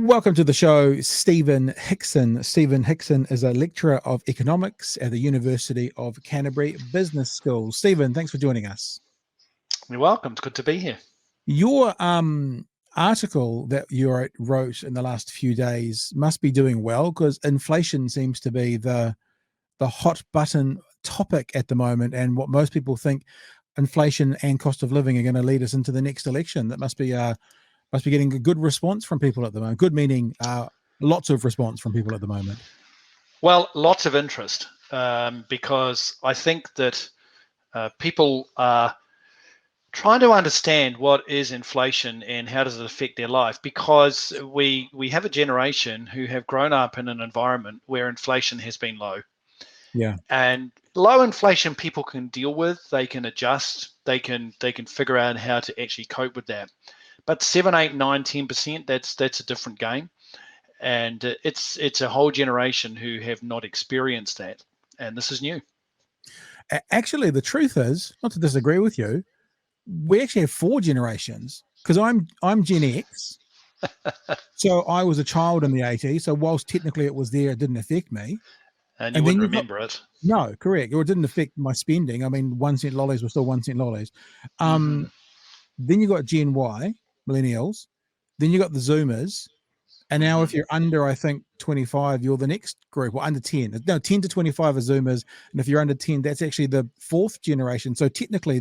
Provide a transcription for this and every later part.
Welcome to the show, Stephen Hickson. Stephen Hickson is a lecturer of economics at the University of Canterbury Business School. Stephen, thanks for joining us. You're welcome. It's good to be here. Your article that you wrote in the last few days must be doing well, because inflation seems to be the hot button topic at the moment, and what most people think inflation and cost of living are going to lead us into the next election. That must be getting a good response from people at the moment. Good meaning lots of response from people at the moment. Well, lots of interest because I think that people are trying to understand what is inflation and how does it affect their life, because we have a generation who have grown up in an environment where inflation has been low. Yeah. And low inflation people can deal with, they can adjust, they can figure out how to actually cope with that. But 7, 8, 9, 10%, that's a different game. And it's a whole generation who have not experienced that. And this is new. Actually, the truth is, not to disagree with you, we actually have 4 generations, because I'm Gen X. So I was a child in the 80s. So whilst technically it was there, it didn't affect me. And you wouldn't remember it. No, correct. Or it didn't affect my spending. I mean, 1 cent lollies were still 1 cent lollies. Then you got Gen Y, millennials. Then you got the Zoomers. And now if you're under, I think, 25, you're the next group, or under 10. No, 10 to 25 are Zoomers. And if you're under 10, that's actually the 4th generation. So technically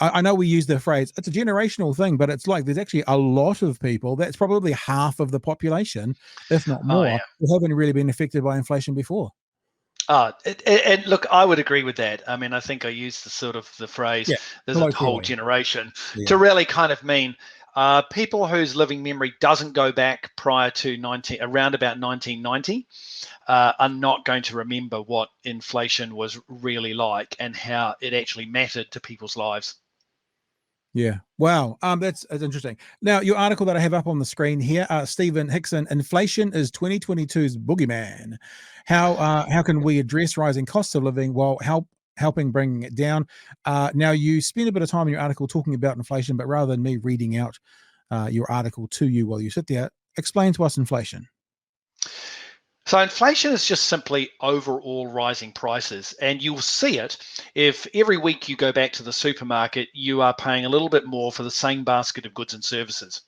I know we use the phrase, it's a generational thing, but it's like there's actually a lot of people, that's probably half of the population, if not more, who haven't really been affected by inflation before. And look, I would agree with that. I mean, I think I used the phrase, there's a whole generation to really kind of mean people whose living memory doesn't go back prior to around about 1990 are not going to remember what inflation was really like and how it actually mattered to people's lives. Yeah. Wow. That's interesting. Now, your article that I have up on the screen here, Stephen Hickson, Inflation is 2022's Boogeyman. How can we address rising costs of living while helping bring it down? Now, you spend a bit of time in your article talking about inflation, but rather than me reading out your article to you while you sit there, explain to us inflation. So inflation is just simply overall rising prices, and you'll see it if every week you go back to the supermarket, you are paying a little bit more for the same basket of goods and services.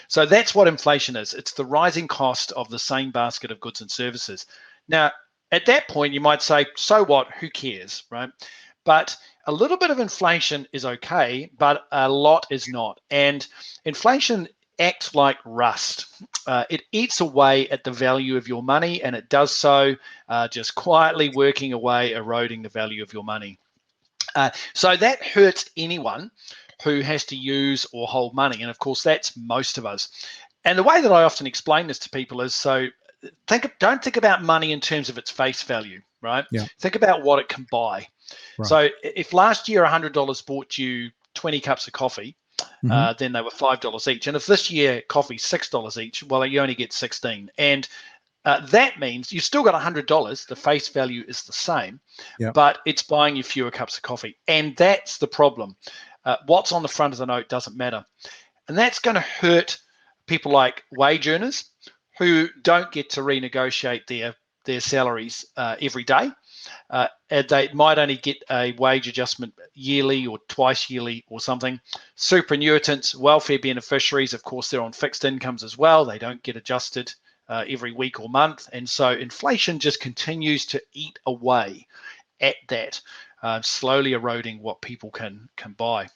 So that's what inflation is. It's the rising cost of the same basket of goods and services. Now, at that point, you might say, so what? Who cares, right? But a little bit of inflation is okay, but a lot is not. And inflation acts like rust. It eats away at the value of your money, and it does so just quietly working away, eroding the value of your money. So that hurts anyone who has to use or hold money. And of course, that's most of us. And the way that I often explain this to people is, so don't think about money in terms of its face value, right? Yeah. Think about what it can buy. Right. So if last year $100 bought you 20 cups of coffee, then they were $5 each. And if this year coffee's $6 each, well, you only get 16. And that means you've still got $100. The face value is the same, but it's buying you fewer cups of coffee. And that's the problem. What's on the front of the note doesn't matter. And that's going to hurt people like wage earners who don't get to renegotiate their salaries every day. And they might only get a wage adjustment yearly or twice yearly or something. Superannuitants, welfare beneficiaries, of course, they're on fixed incomes as well. They don't get adjusted every week or month. And so inflation just continues to eat away at that, slowly eroding what people can buy.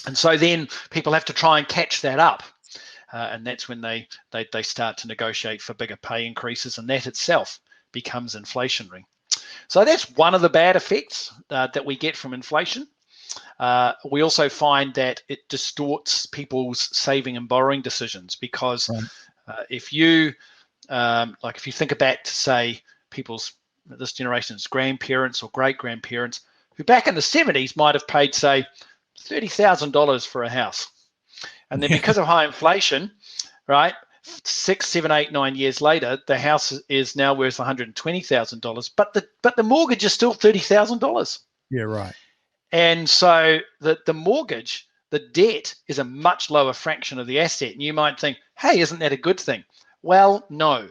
And so then people have to try and catch that up. And that's when they start to negotiate for bigger pay increases, and that itself becomes inflationary. So that's one of the bad effects that we get from inflation. We also find that it distorts people's saving and borrowing decisions, because if you think back to, say, this generation's grandparents or great-grandparents, who back in the 70s might have paid, say, $30,000 for a house. And then because of high inflation, right, 6, 7, 8, 9 years later, the house is now worth $120,000, but the mortgage is still $30,000. Yeah, right. And so the mortgage the debt is a much lower fraction of the asset. And you might think, hey, isn't that a good thing? Well, no.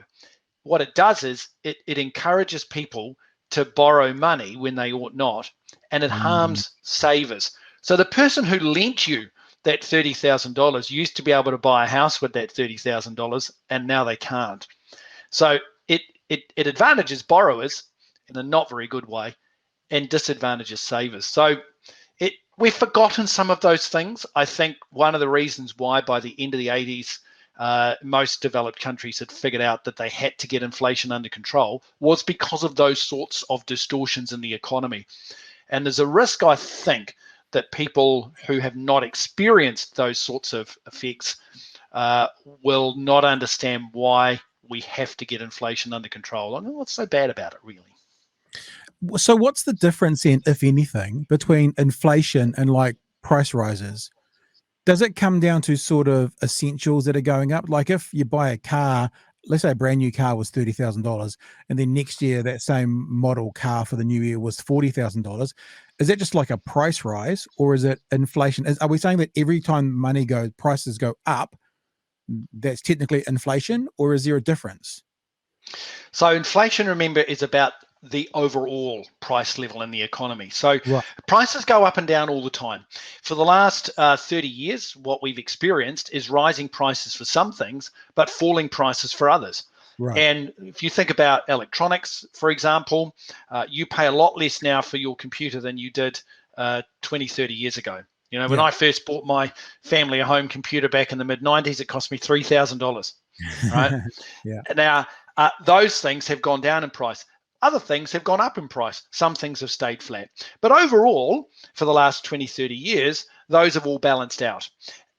What it does is it encourages people to borrow money when they ought not, and it harms savers. So the person who lent you that $30,000 used to be able to buy a house with that $30,000, and now they can't. So it advantages borrowers in a not very good way and disadvantages savers. So we've forgotten some of those things. I think one of the reasons why by the end of the 80s, most developed countries had figured out that they had to get inflation under control was because of those sorts of distortions in the economy. And there's a risk, I think, that people who have not experienced those sorts of effects will not understand why we have to get inflation under control. I mean, what's so bad about it, really? So what's the difference in, if anything, between inflation and like price rises? Does it come down to sort of essentials that are going up? Like if you buy a car, let's say a brand new car was $30,000, and then next year that same model car for the new year was $40,000. Is that just like a price rise, or is it inflation? Are we saying that every time prices go up, that's technically inflation, or is there a difference? So inflation, remember, is about the overall price level in the economy. So prices go up and down all the time. For the last 30 years, what we've experienced is rising prices for some things, but falling prices for others. Right. And if you think about electronics, for example, you pay a lot less now for your computer than you did 20, 30 years ago. You know, when I first bought my family a home computer back in the mid-90s, it cost me $3,000, right? Now, those things have gone down in price. Other things have gone up in price. Some things have stayed flat. But overall, for the last 20, 30 years, those have all balanced out.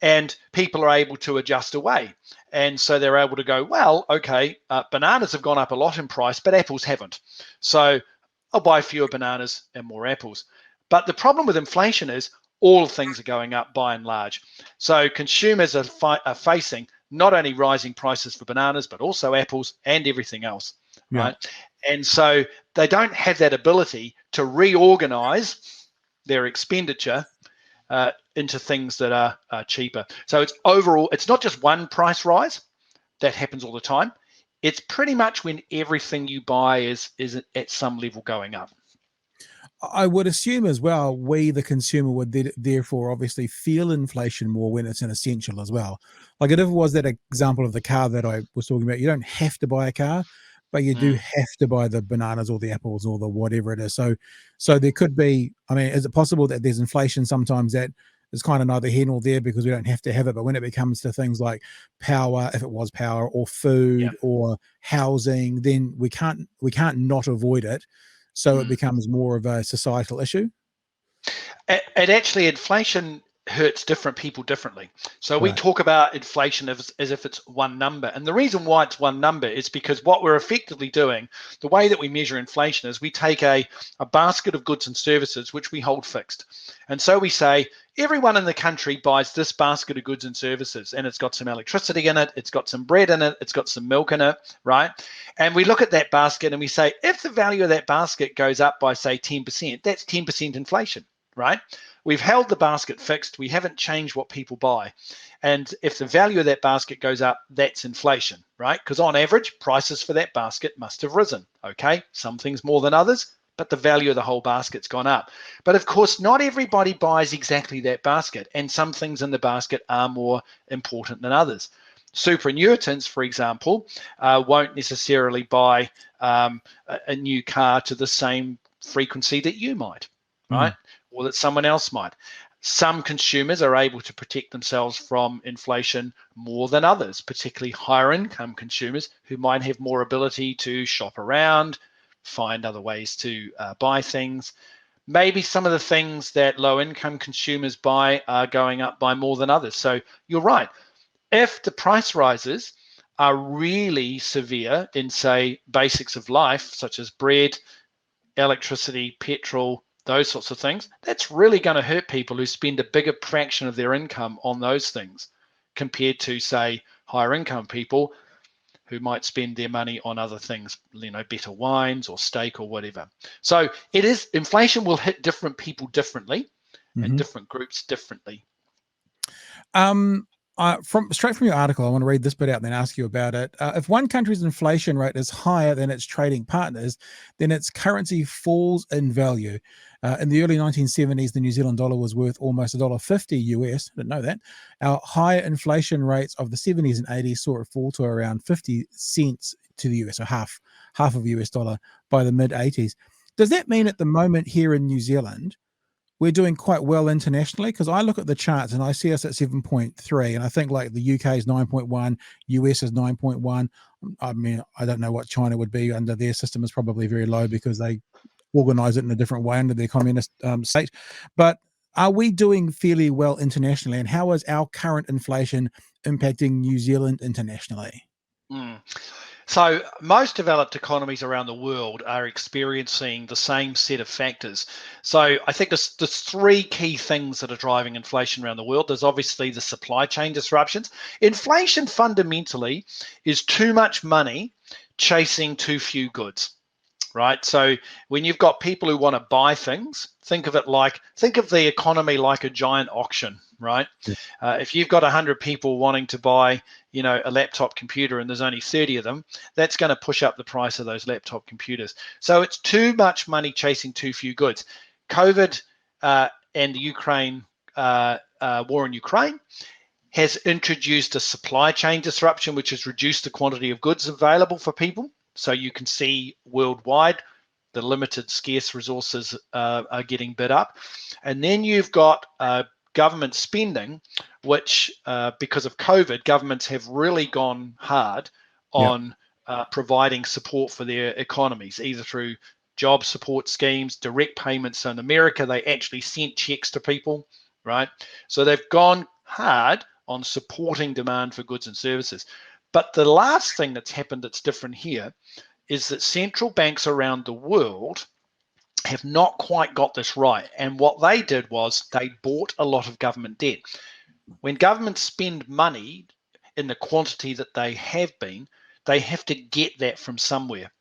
And people are able to adjust away. And so they're able to go, well, okay, bananas have gone up a lot in price, but apples haven't. So I'll buy fewer bananas and more apples. But the problem with inflation is all things are going up by and large. So consumers are facing not only rising prices for bananas, but also apples and everything else, right? And so they don't have that ability to reorganize their expenditure into things that are cheaper. So it's overall, it's not just one price rise that happens all the time. It's pretty much when everything you buy is at some level going up. I would assume as well, we, the consumer, would therefore obviously feel inflation more when it's an essential as well. Like if it was that example of the car that I was talking about, you don't have to buy a car, but you do have to buy the bananas or the apples or the whatever it is. So there could be, I mean, is it possible that there's inflation sometimes that is kind of neither here nor there because we don't have to have it, but when it becomes to things like power, if it was power, or food or housing, then we can't not avoid it. So it becomes more of a societal issue? And actually, inflation hurts different people differently. So we talk about inflation as if it's one number. And the reason why it's one number is because what we're effectively doing, the way that we measure inflation is we take a basket of goods and services, which we hold fixed. And so we say, everyone in the country buys this basket of goods and services, and it's got some electricity in it, it's got some bread in it, it's got some milk in it, right? And we look at that basket and we say, if the value of that basket goes up by, say, 10%, that's 10% inflation, right? We've held the basket fixed. We haven't changed what people buy. And if the value of that basket goes up, that's inflation, right? Because on average, prices for that basket must have risen, okay? Some things more than others, but the value of the whole basket's gone up. But of course, not everybody buys exactly that basket, and some things in the basket are more important than others. Superannuitants, for example, won't necessarily buy a new car to the same frequency that you might, right? Or that someone else might. Some consumers are able to protect themselves from inflation more than others, particularly higher income consumers who might have more ability to shop around, find other ways to buy things. Maybe some of the things that low income consumers buy are going up by more than others. So you're right. If the price rises are really severe in, say, basics of life, such as bread, electricity, petrol, those sorts of things, that's really going to hurt people who spend a bigger fraction of their income on those things compared to, say, higher income people who might spend their money on other things, you know, better wines or steak or whatever. So it is, inflation will hit different people differently and different groups differently. Straight from your article, I want to read this bit out and then ask you about it. If one country's inflation rate is higher than its trading partners, then its currency falls in value. In the early 1970s, the New Zealand dollar was worth almost $1.50 US. I didn't know that. Our higher inflation rates of the 70s and 80s saw it fall to around 50 cents to the US, or half of a US dollar by the mid 80s. Does that mean at the moment here in New Zealand, we're doing quite well internationally? Because I look at the charts and I see us at 7.3, and I think like the UK is 9.1, US is 9.1. I mean, I don't know what China would be under their system. Is probably very low because they organize it in a different way under their communist state. But are we doing fairly well internationally, and how is our current inflation impacting New Zealand internationally? So most developed economies around the world are experiencing the same set of factors. So I think there's three key things that are driving inflation around the world. There's obviously the supply chain disruptions. Inflation fundamentally is too much money chasing too few goods, right? So when you've got people who want to buy things, think of the economy like a giant auction, right? If you've got 100 people wanting to buy, a laptop computer and there's only 30 of them, that's going to push up the price of those laptop computers. So it's too much money chasing too few goods. COVID and the Ukraine war in Ukraine has introduced a supply chain disruption, which has reduced the quantity of goods available for people. So you can see worldwide, the limited scarce resources are getting bid up. And then you've got government spending, which because of COVID, governments have really gone hard on providing support for their economies, either through job support schemes, direct payments. So in America, they actually sent checks to people, right? So they've gone hard on supporting demand for goods and services. But the last thing that's happened that's different here is that central banks around the world have not quite got this right. And what they did was they bought a lot of government debt. When governments spend money in the quantity that they have to get that from somewhere.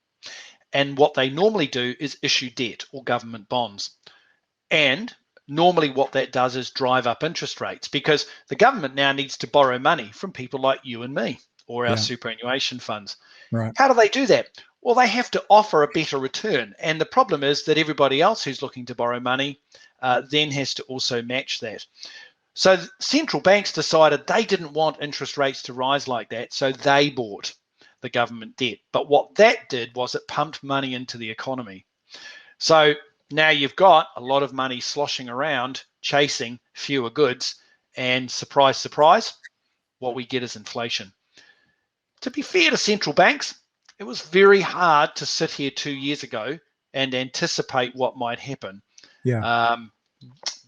And what they normally do is issue debt or government bonds. And normally what that does is drive up interest rates, because the government now needs to borrow money from people like you and me or our superannuation funds. Right. How do they do that? Well, they have to offer a better return. And the problem is that everybody else who's looking to borrow money then has to also match that. So central banks decided they didn't want interest rates to rise like that, so they bought the government debt. But what that did was it pumped money into the economy. So now you've got a lot of money sloshing around chasing fewer goods, and surprise, surprise, what we get is inflation. To be fair to central banks, it was very hard to sit here 2 years ago and anticipate what might happen.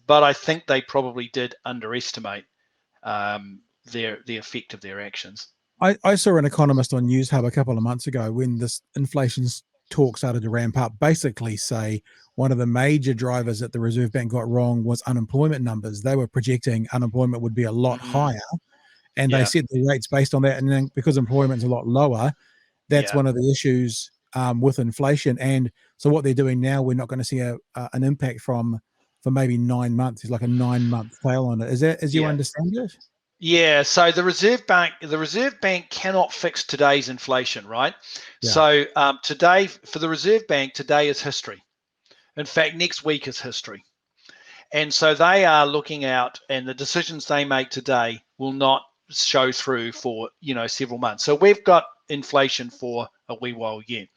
But I think they probably did underestimate the effect of their actions. I saw an economist on News Hub a couple of months ago when this inflation talk started to ramp up, basically say one of the major drivers that the Reserve Bank got wrong was unemployment numbers. They were projecting unemployment would be a lot higher, and they set the rates based on that. And then because employment's a lot lower, that's one of the issues with inflation. And so what they're doing now, we're not going to see an impact for maybe 9 months. It's like a 9-month tail on it. Is that as you understand it? Yeah. So the Reserve Bank cannot fix today's inflation, right? Yeah. So today, for the Reserve Bank, today is history. In fact, next week is history. And so they are looking out, and the decisions they make today will not show through for several months. So we've got inflation for a wee while yet.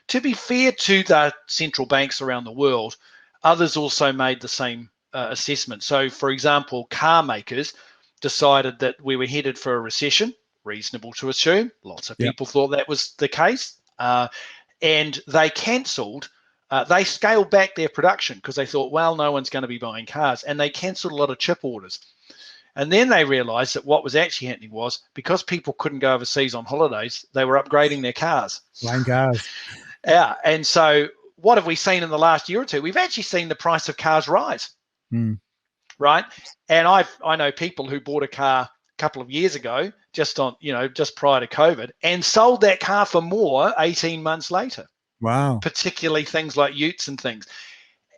To be fair to the central banks around the world, others also made the same assessment. So, for example, car makers decided that we were headed for a recession, reasonable to assume. Lots of people thought that was the case. And they they scaled back their production because they thought, well, no one's going to be buying cars. And they cancelled a lot of chip orders. And then they realized that what was actually happening was, because people couldn't go overseas on holidays, they were upgrading their cars. Buying cars. Yeah. And so what have we seen in the last year or two? We've actually seen the price of cars rise. Right. And I know people who bought a car a couple of years ago, just prior to COVID, and sold that car for more 18 months later. Wow. Particularly things like utes and things.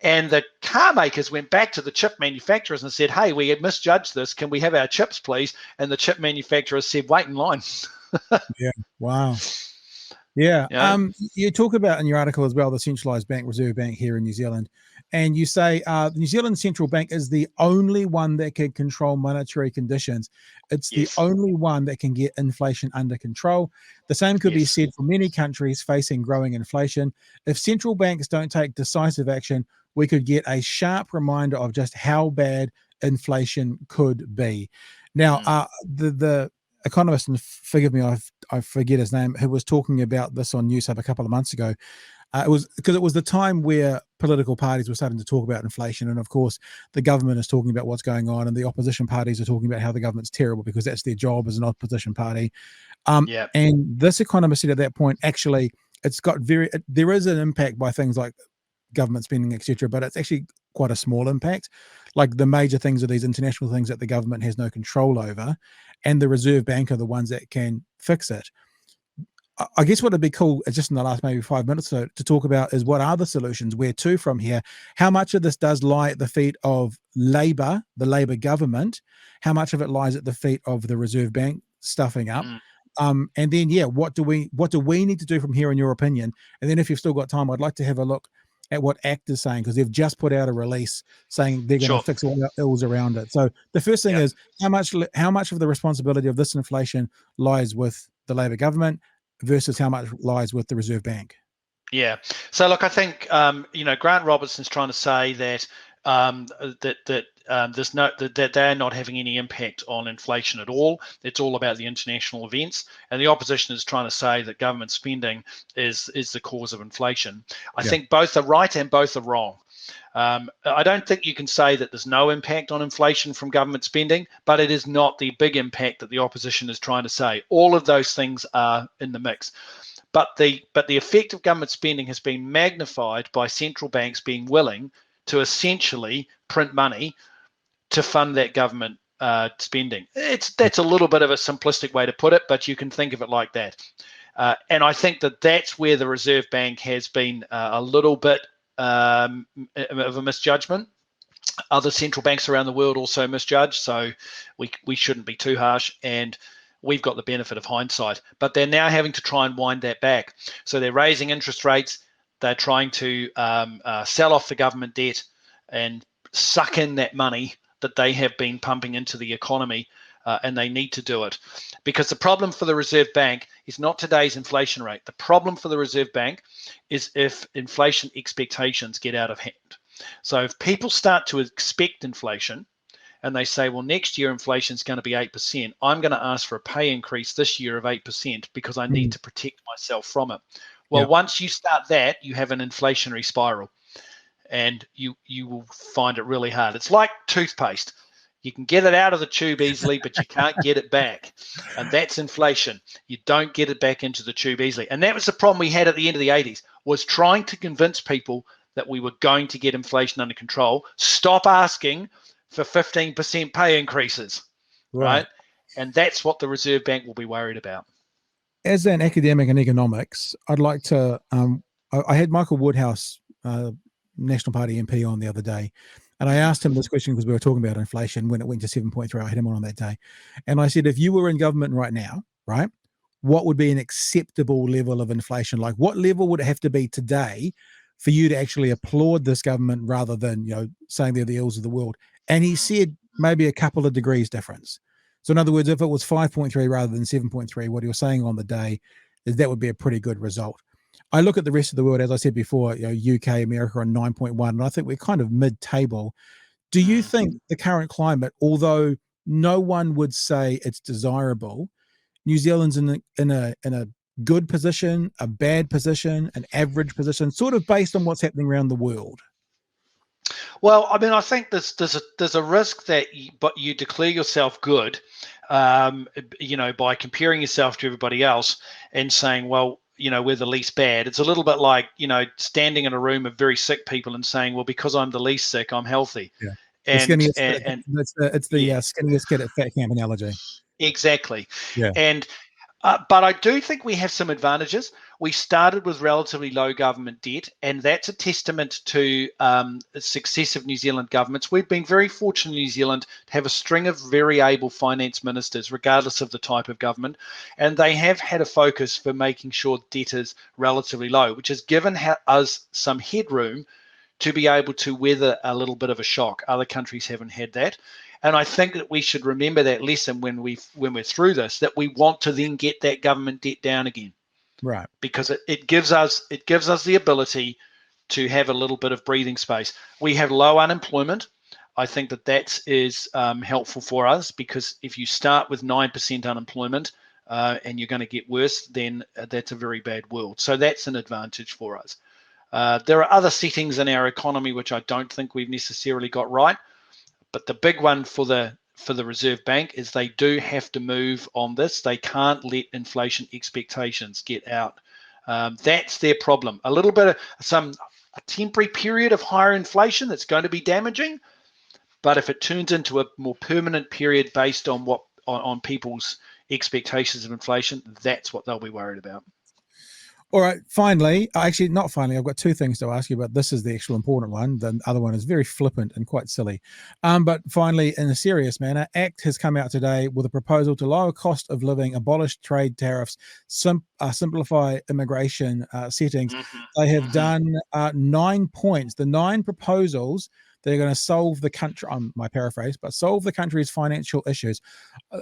And the car makers went back to the chip manufacturers and said, hey, we had misjudged this. Can we have our chips, please? And the chip manufacturers said, wait in line. Yeah. Wow. Yeah. Yeah. You talk about in your article as well the centralised bank, Reserve Bank here in New Zealand, and you say the New Zealand Central Bank is the only one that can control monetary conditions. It's the only one that can get inflation under control. The same could be said for many countries facing growing inflation. If central banks don't take decisive action, we could get a sharp reminder of just how bad inflation could be. Now, the economist, and forgive me, I forget his name, who was talking about this on News Hub a couple of months ago. It was because it was the time where political parties were starting to talk about inflation, and of course the government is talking about what's going on, and the opposition parties are talking about how the government's terrible because that's their job as an opposition party. And this economist said at that point, actually, there is an impact by things like government spending, etc., but it's actually quite a small impact. Like the major things are these international things that the government has no control over, and the Reserve Bank are the ones that can fix it. I guess what would be cool, just in the last maybe 5 minutes to talk about, is what are the solutions, where to from here? How much of this does lie at the feet of Labor, the Labor government? How much of it lies at the feet of the Reserve Bank stuffing up? And then, what do we need to do from here, in your opinion? And then, if you've still got time, I'd like to have a look at what ACT is saying, because they've just put out a release saying they're going to fix all the ills around it. So the first thing is, how much of the responsibility of this inflation lies with the Labor government versus how much lies with the Reserve Bank? Yeah. So look, I think Grant Robertson's trying to say that that they're not having any impact on inflation at all. It's all about the international events, and the opposition is trying to say that government spending is the cause of inflation. I think both are right and both are wrong. I don't think you can say that there's no impact on inflation from government spending, but it is not the big impact that the opposition is trying to say. All of those things are in the mix. But the effect of government spending has been magnified by central banks being willing to essentially print money to fund that government spending. That's a little bit of a simplistic way to put it, but you can think of it like that. And I think that's where the Reserve Bank has been a little bit of a misjudgment. Other central banks around the world also misjudge, so we shouldn't be too harsh, and we've got the benefit of hindsight. But they're now having to try and wind that back. So they're raising interest rates. They're trying to sell off the government debt and suck in that money that they have been pumping into the economy, and they need to do it. Because the problem for the Reserve Bank is not today's inflation rate. The problem for the Reserve Bank is if inflation expectations get out of hand. So if people start to expect inflation, and they say, well, next year inflation is going to be 8%, I'm going to ask for a pay increase this year of 8% because I need to protect myself from it. Well, once you start that, you have an inflationary spiral, and you will find it really hard. It's like toothpaste. You can get it out of the tube easily, but you can't get it back. And that's inflation. You don't get it back into the tube easily. And that was the problem we had at the end of the 80s, was trying to convince people that we were going to get inflation under control. Stop asking for 15% pay increases, right? And that's what the Reserve Bank will be worried about. As an academic in economics, I'd like to, I had Michael Woodhouse, National Party MP, on the other day, and I asked him this question because we were talking about inflation when it went to 7.3. I had him on that day. And I said, if you were in government right now, right, what would be an acceptable level of inflation? Like, what level would it have to be today for you to actually applaud this government rather than, saying they're the ills of the world? And he said maybe a couple of degrees difference. So in other words, if it was 5.3 rather than 7.3, what he was saying on the day is that would be a pretty good result. I look at the rest of the world, as I said before, UK, America on 9.1, and I think we're kind of mid-table. Do you think the current climate, although no one would say it's desirable, New Zealand's in a good position, a bad position, an average position, sort of based on what's happening around the world? Well, I mean, I think there's a risk that you declare yourself good, by comparing yourself to everybody else and saying, well, we're the least bad. It's a little bit like, standing in a room of very sick people and saying, well, because I'm the least sick, I'm healthy. Yeah. It's the skinniest kid at fat camp analogy. Exactly. Yeah. And But I do think we have some advantages. We started with relatively low government debt, and that's a testament to the success of New Zealand governments. We've been very fortunate in New Zealand to have a string of very able finance ministers, regardless of the type of government, and they have had a focus for making sure debt is relatively low, which has given us some headroom to be able to weather a little bit of a shock. Other countries haven't had that. And I think that we should remember that lesson when we're through this, that we want to then get that government debt down again. Right. Because it gives us the ability to have a little bit of breathing space. We have low unemployment. I think that is helpful for us, because if you start with 9% unemployment and you're going to get worse, then that's a very bad world. So that's an advantage for us. There are other settings in our economy which I don't think we've necessarily got right. But the big one for the Reserve Bank is they do have to move on this. They can't let inflation expectations get out. That's their problem. A little bit of a temporary period of higher inflation that's going to be damaging. But if it turns into a more permanent period based on on people's expectations of inflation, that's what they'll be worried about. All right, finally, actually not finally, I've got two things to ask you about. This is the actual important one. The other one is very flippant and quite silly. But finally, in a serious manner, ACT has come out today with a proposal to lower cost of living, abolish trade tariffs, simplify immigration settings. They have done 9 points, the 9 proposals. They're going to solve the country, my paraphrase, but solve the country's financial issues.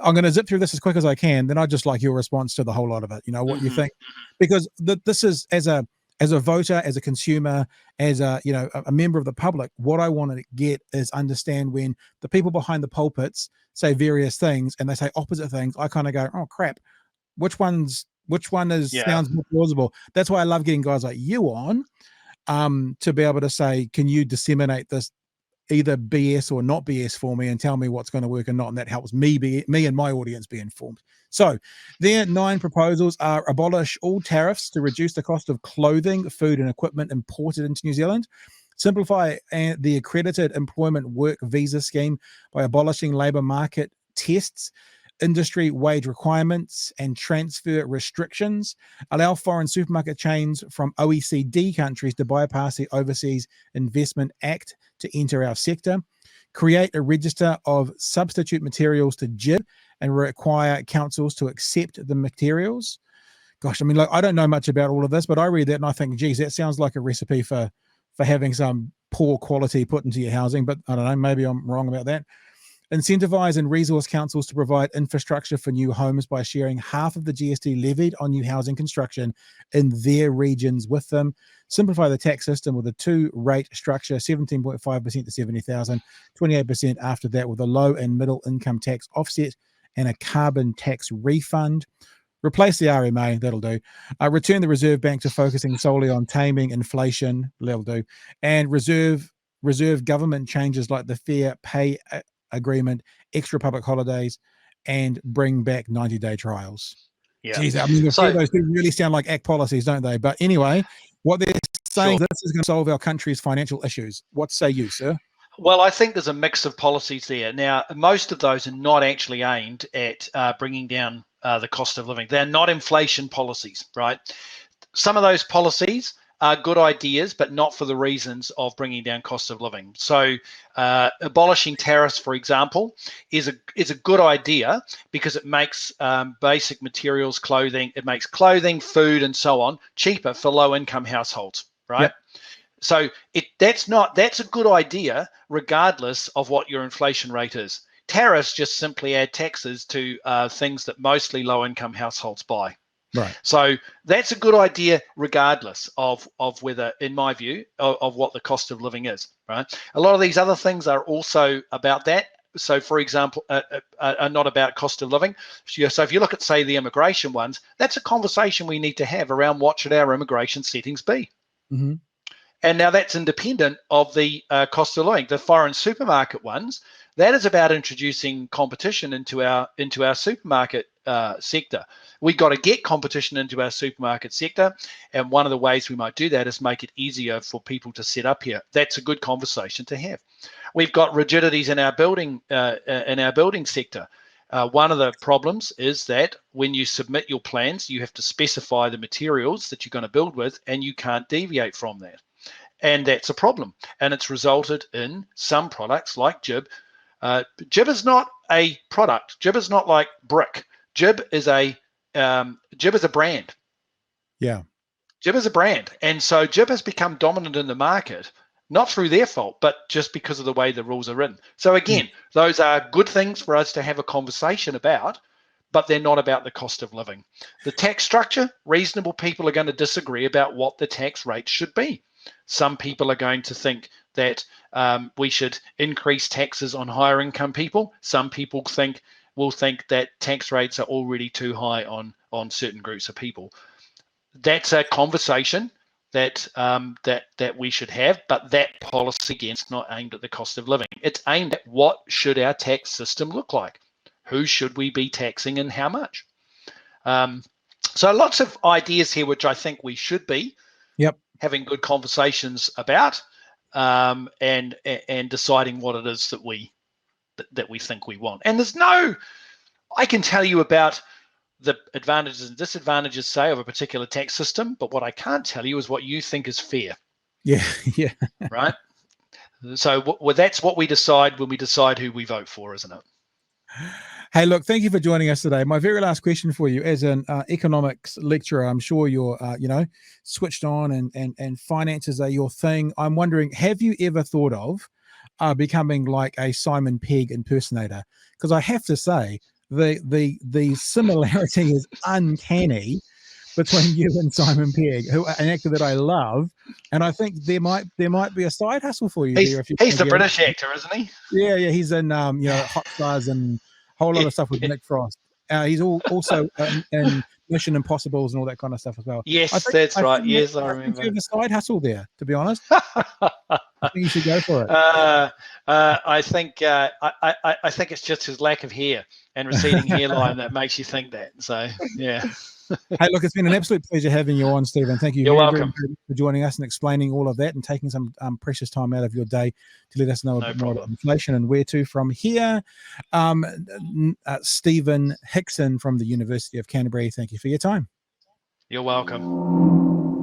I'm going to zip through this as quick as I can. Then I'd just like your response to the whole lot of it. You know, what you think, because this is as a voter, as a consumer, as a member of the public, what I want to get is understand when the people behind the pulpits say various things and they say opposite things. I kind of go, oh crap, which one sounds more plausible? That's why I love getting guys like you on, to be able to say, can you disseminate this either BS or not BS for me and tell me what's going to work and not, and that helps me and my audience be informed. So their 9 proposals are: abolish all tariffs to reduce the cost of clothing, food and equipment imported into New Zealand; simplify the accredited employment work visa scheme by abolishing labour market tests, industry wage requirements and transfer restrictions; allow foreign supermarket chains from OECD countries to bypass the Overseas Investment Act to enter our sector; create a register of substitute materials to GIB and require councils to accept the materials. Gosh, I mean, I don't know much about all of this, but I read that and I think, geez, that sounds like a recipe for having some poor quality put into your housing, but I don't know, maybe I'm wrong about that. Incentivize and resource councils to provide infrastructure for new homes by sharing half of the GST levied on new housing construction in their regions with them. Simplify the tax system with a 2-rate structure, 17.5% to 70,000, 28% after that, with a low and middle income tax offset and a carbon tax refund. Replace the RMA, that'll do. Return the Reserve Bank to focusing solely on taming inflation, that'll do. And reserve government changes like the fair pay agreement, extra public holidays, and bring back 90-day trials. Yeah. Geez, I mean, a few of those do really sound like ACT policies, don't they? But anyway, what they're saying, this is going to solve our country's financial issues. What say you, sir? Well, I think there's a mix of policies there. Now, most of those are not actually aimed at bringing down the cost of living. They're not inflation policies, right? Some of those policies are good ideas, but not for the reasons of bringing down cost of living. So abolishing tariffs, for example, is a good idea because it makes basic materials, clothing, food, and so on cheaper for low-income households, right? Yep. So that's a good idea regardless of what your inflation rate is. Tariffs just simply add taxes to things that mostly low-income households buy. Right. So that's a good idea regardless of whether, in my view, of what the cost of living is, right? A lot of these other things are also about that. So, for example, are not about cost of living. So if you look at, say, the immigration ones, that's a conversation we need to have around what should our immigration settings be. Mm-hmm. And now that's independent of the cost of living. The foreign supermarket ones, that is about introducing competition into our supermarket sector. We got to get competition into our supermarket sector, and one of the ways we might do that is make it easier for people to set up here. That's a good conversation to have. We've got rigidities in our building sector. One of the problems is that when you submit your plans, you have to specify the materials that you're going to build with, and you can't deviate from that. And that's a problem. And it's resulted in some products like Jib. Jib is not a product. Jib is not like brick. Jib is a brand. Yeah. Jib is a brand. And so Jib has become dominant in the market, not through their fault, but just because of the way the rules are written. So again, those are good things for us to have a conversation about, but they're not about the cost of living. The tax structure, reasonable people are going to disagree about what the tax rate should be. Some people are going to think that we should increase taxes on higher income people. Some people will think that tax rates are already too high on certain groups of people. That's a conversation that we should have, but that policy, again, is not aimed at the cost of living. It's aimed at what should our tax system look like? Who should we be taxing and how much? So lots of ideas here, which I think we should be having good conversations about, and deciding what it is that we think we want. And I can tell you about the advantages and disadvantages, say, of a particular tax system, but what I can't tell you is what you think is fair. Yeah. Right? So that's what we decide when we decide who we vote for, isn't it? Hey, look, thank you for joining us today. My very last question for you, as an economics lecturer, I'm sure you're, switched on and finances are your thing. I'm wondering, have you ever thought of becoming like a Simon Pegg impersonator? Because I have to say, the similarity is uncanny between you and Simon Pegg, an actor that I love, and I think there might be a side hustle for you there. He's the British actor, isn't he? Yeah, he's in Hot Stars and a whole lot of stuff with Nick Frost. He's also in Mission Impossibles and all that kind of stuff as well. Yes, that's right. Yes, I remember. I think you have a side hustle there, to be honest. I think you should go for it. I think it's just his lack of hair and receding hairline that makes you think that. So, yeah. Hey, look, it's been an absolute pleasure having you on, Stephen. Thank you. You're welcome for joining us and explaining all of that and taking some precious time out of your day to let us know a bit more about inflation and where to from here. Stephen Hickson from the University of Canterbury, thank you for your time. You're welcome.